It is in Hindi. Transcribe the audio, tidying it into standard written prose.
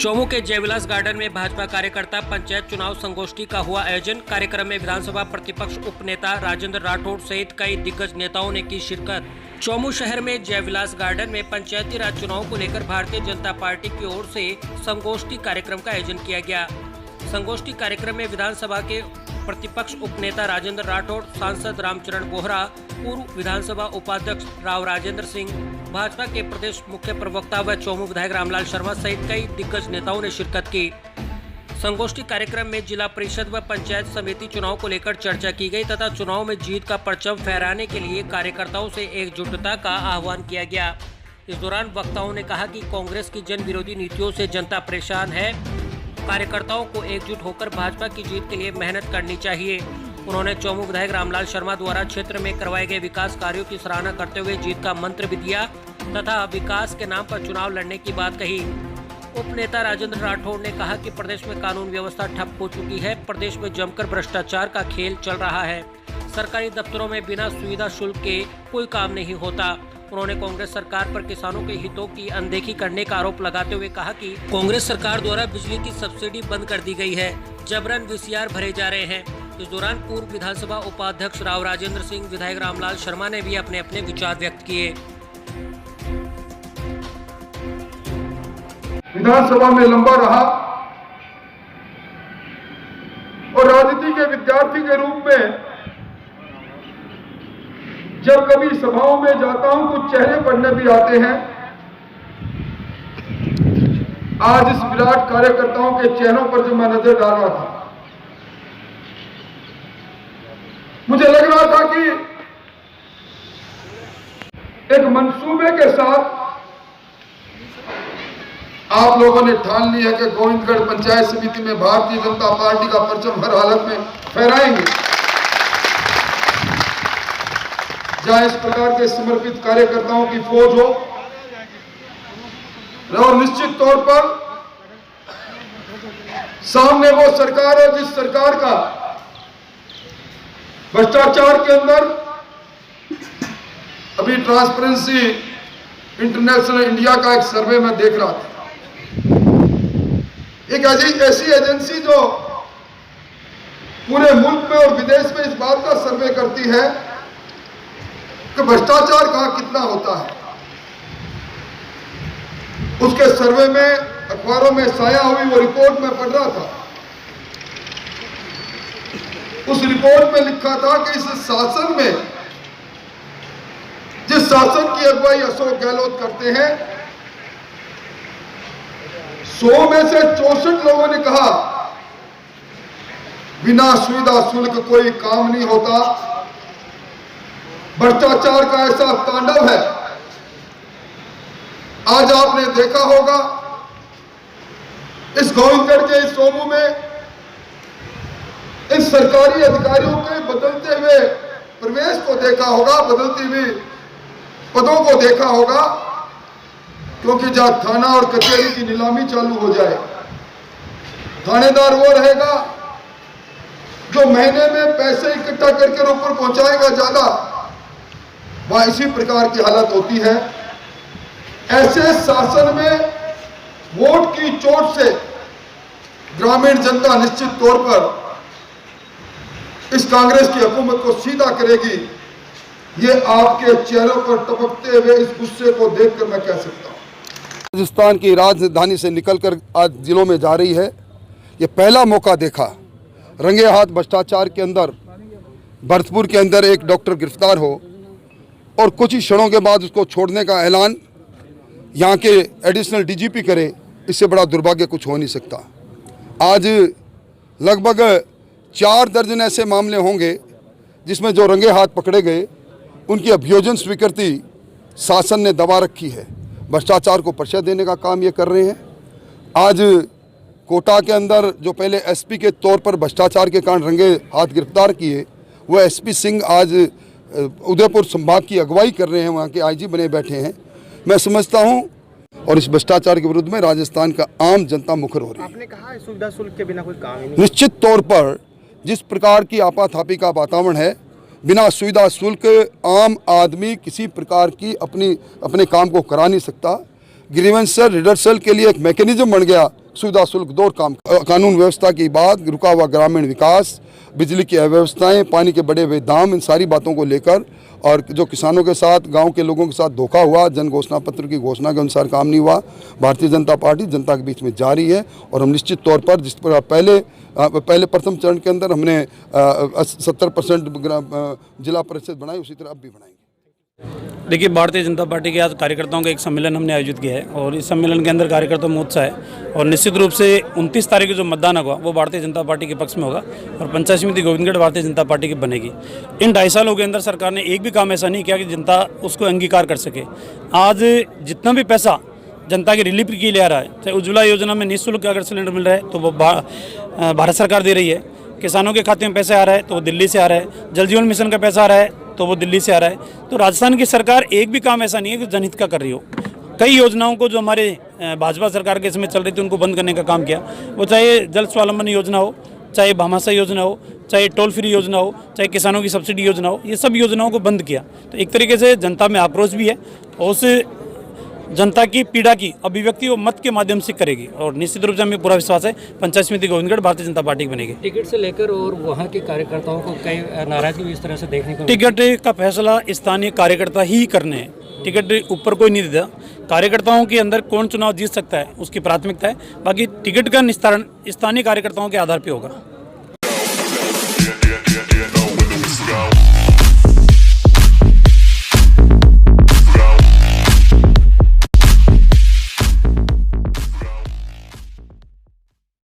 चौमू के जयविलास गार्डन में भाजपा कार्यकर्ता पंचायत चुनाव संगोष्ठी का हुआ आयोजन। कार्यक्रम में विधानसभा प्रतिपक्ष उपनेता राजेंद्र राठौड़ सहित कई दिग्गज नेताओं ने की शिरकत। चौमू शहर में जयविलास गार्डन में पंचायती राज चुनाव को लेकर भारतीय जनता पार्टी की ओर से संगोष्ठी कार्यक्रम का आयोजन किया गया। संगोष्ठी कार्यक्रम में विधानसभा के प्रतिपक्ष उपनेता राजेंद्र राठौड़, सांसद रामचरण बोहरा, पूर्व विधानसभा उपाध्यक्ष राव राजेंद्र सिंह, भाजपा के प्रदेश मुख्य प्रवक्ता व चौमू विधायक रामलाल शर्मा सहित कई दिग्गज नेताओं ने शिरकत की। संगोष्ठी कार्यक्रम में जिला परिषद व पंचायत समिति चुनाव को लेकर चर्चा की गई तथा चुनाव में जीत का परचम फहराने के लिए कार्यकर्ताओं से एकजुटता का आह्वान किया गया। इस दौरान वक्ताओं ने कहा कि कांग्रेस की जन विरोधी नीतियों से जनता परेशान है। कार्यकर्ताओं को एकजुट होकर भाजपा की जीत के लिए मेहनत करनी चाहिए। उन्होंने चौमू विधायक रामलाल शर्मा द्वारा क्षेत्र में करवाए गए विकास कार्यों की सराहना करते हुए जीत का मंत्र भी दिया तथा विकास के नाम पर चुनाव लड़ने की बात कही। उपनेता राजेंद्र राठौड़ ने कहा कि प्रदेश में कानून व्यवस्था ठप हो चुकी है। प्रदेश में जमकर भ्रष्टाचार का खेल चल रहा है। सरकारी दफ्तरों में बिना सुविधा शुल्क के कोई काम नहीं होता। उन्होंने कांग्रेस सरकार पर किसानों के हितों की अनदेखी करने का आरोप लगाते हुए कहा कि कांग्रेस सरकार द्वारा बिजली की सब्सिडी बंद कर दी गई है, जबरन वीसीआर भरे जा रहे हैं। इस दौरान पूर्व विधानसभा उपाध्यक्ष राव राजेंद्र सिंह, विधायक रामलाल शर्मा ने भी अपने अपने विचार व्यक्त किए। विधानसभा में लंबा रहा और राजनीति के विद्यार्थी के रूप में जब कभी सभाओं में जाता हूं कुछ चेहरे पढ़ने भी आते हैं। आज इस विराट कार्यकर्ताओं के चेहरों पर जब मैं नजर डाल रहा था, मुझे लग रहा था कि एक मंसूबे के साथ आप लोगों ने ठान ली है कि गोविंदगढ़ पंचायत समिति में भारतीय जनता पार्टी का परचम हर हालत में फहराएंगे। जहां इस प्रकार के समर्पित कार्यकर्ताओं की फौज हो और निश्चित तौर पर सामने वो सरकार है जिस सरकार का भ्रष्टाचार के अंदर अभी ट्रांसपेरेंसी इंटरनेशनल इंडिया का एक सर्वे में देख रहा था। एक ऐसी एजेंसी जो पूरे मुल्क में और विदेश में इस बात का सर्वे करती है कि भ्रष्टाचार कहां कितना होता है, उसके सर्वे में अखबारों में साया हुई वो रिपोर्ट में पढ़ रहा था। उस रिपोर्ट में लिखा था कि इस शासन में, जिस शासन की अगुवाई अशोक गहलोत करते हैं, 100 में से 64 लोगों ने कहा बिना सुविधा शुल्क कोई काम नहीं होता। भ्रष्टाचार का ऐसा तांडव है। आज आपने देखा होगा इस गोविंदगढ़ के इस चौमू में इस सरकारी अधिकारियों के बदलते हुए प्रवेश को देखा होगा, बदलती हुई पदों को देखा होगा, क्योंकि जहां थाना और कचहरी की नीलामी चालू हो जाए, थानेदार वो रहेगा जो महीने में पैसे इकट्ठा करके ऊपर पहुंचाएगा ज्यादा। वहां इसी प्रकार की हालत होती है। ऐसे शासन में वोट की चोट से ग्रामीण जनता निश्चित तौर पर इस कांग्रेस की हुकूमत को सीधा करेगी। ये आपके चेहरों पर टपकते हुए इस गुस्से को देखकर मैं कह सकता हूं। राजस्थान की राजधानी से निकलकर आज जिलों में जा रही है। ये पहला मौका देखा रंगे हाथ भ्रष्टाचार के अंदर भरतपुर के अंदर एक डॉक्टर गिरफ्तार हो और कुछ ही क्षणों के बाद उसको छोड़ने का ऐलान यहाँ के एडिशनल डीजीपी करे। इससे बड़ा दुर्भाग्य कुछ हो नहीं सकता। आज लगभग 4 दर्जन ऐसे मामले होंगे जिसमें जो रंगे हाथ पकड़े गए उनकी अभियोजन स्वीकृति शासन ने दबा रखी है। भ्रष्टाचार को परिचय देने का काम ये कर रहे हैं। आज कोटा के अंदर जो पहले एसपी के तौर पर भ्रष्टाचार के कारण रंगे हाथ गिरफ्तार किए, वो एसपी सिंह आज उदयपुर संभाग की अगुवाई कर रहे हैं, वहाँ के आईजी बने बैठे हैं। मैं समझता हूँ और इस भ्रष्टाचार के विरुद्ध में राजस्थान का आम जनता मुखर हो रही है। आपने कहा सुविधा शुल्क के बिना कोई काम ही नहीं। निश्चित तौर पर जिस प्रकार की आपाधापी का वातावरण है, बिना सुविधा शुल्क आम आदमी किसी प्रकार की अपने काम को करा नहीं सकता। ग्रीवेंस रिडर्सल के लिए एक मैकेनिज्म बन गया सुविधा शुल्क 2 काम, कानून व्यवस्था की बात, रुका हुआ ग्रामीण विकास, बिजली की अव्यवस्थाएं, पानी के बढ़े हुए दाम, इन सारी बातों को लेकर और जो किसानों के साथ, गांव के लोगों के साथ धोखा हुआ, जन घोषणा पत्र की घोषणा के अनुसार काम नहीं हुआ, भारतीय जनता पार्टी जनता के बीच में जारी है। और हम निश्चित तौर पर जिस पर पहले प्रथम चरण के अंदर हमने 70% जिला परिषद बनाई, उसी तरह अब भी बनाएंगे। देखिए, भारतीय जनता पार्टी के आज कार्यकर्ताओं का एक सम्मेलन हमने आयोजित किया है और इस सम्मेलन के अंदर कार्यकर्ता में उत्साह है और निश्चित रूप से 29 तारीख को जो मतदान होगा वो भारतीय जनता पार्टी के पक्ष में होगा और पंचायत समिति गोविंदगढ़ भारतीय जनता पार्टी की बनेगी। इन 2.5 सालों के अंदर सरकार ने एक भी काम ऐसा नहीं किया कि जनता उसको अंगीकार कर सके। आज जितना भी पैसा जनता की रिलीफ के लिए आ रहा है, चाहे उज्ज्वला योजना में निःशुल्क अगर सिलेंडर मिल रहा है तो वो भारत सरकार दे रही है, किसानों के खाते में पैसे आ रहा है तो वो दिल्ली से आ रहा है, जल जीवन मिशन का पैसा आ रहा है तो वो दिल्ली से आ रहा है। तो राजस्थान की सरकार एक भी काम ऐसा नहीं है कि जनहित का कर रही हो। कई योजनाओं को जो हमारे भाजपा सरकार के समय चल रही थी उनको बंद करने का काम किया, वो चाहे जल स्वावलंबन योजना हो, चाहे भामाशाह योजना हो, चाहे टोल फ्री योजना हो, चाहे किसानों की सब्सिडी योजना हो, ये सब योजनाओं को बंद किया। तो एक तरीके से जनता में आक्रोश भी है और उस जनता की पीड़ा की अभिव्यक्ति वो मत के माध्यम से करेगी और निश्चित रूप से हमें पूरा विश्वास है पंचायत समिति गोविंदगढ़ भारतीय जनता पार्टी की बनेगी। टिकट से लेकर और वहाँ के कार्यकर्ताओं को कई नाराजगी भी इस तरह से देखने को टिकट का फैसला स्थानीय कार्यकर्ता ही करने हैं, टिकट ऊपर कोई नहीं देता। कार्यकर्ताओं के अंदर कौन चुनाव जीत सकता है उसकी प्राथमिकता है, बाकी टिकट का निस्तारण स्थानीय कार्यकर्ताओं के आधार पर होगा।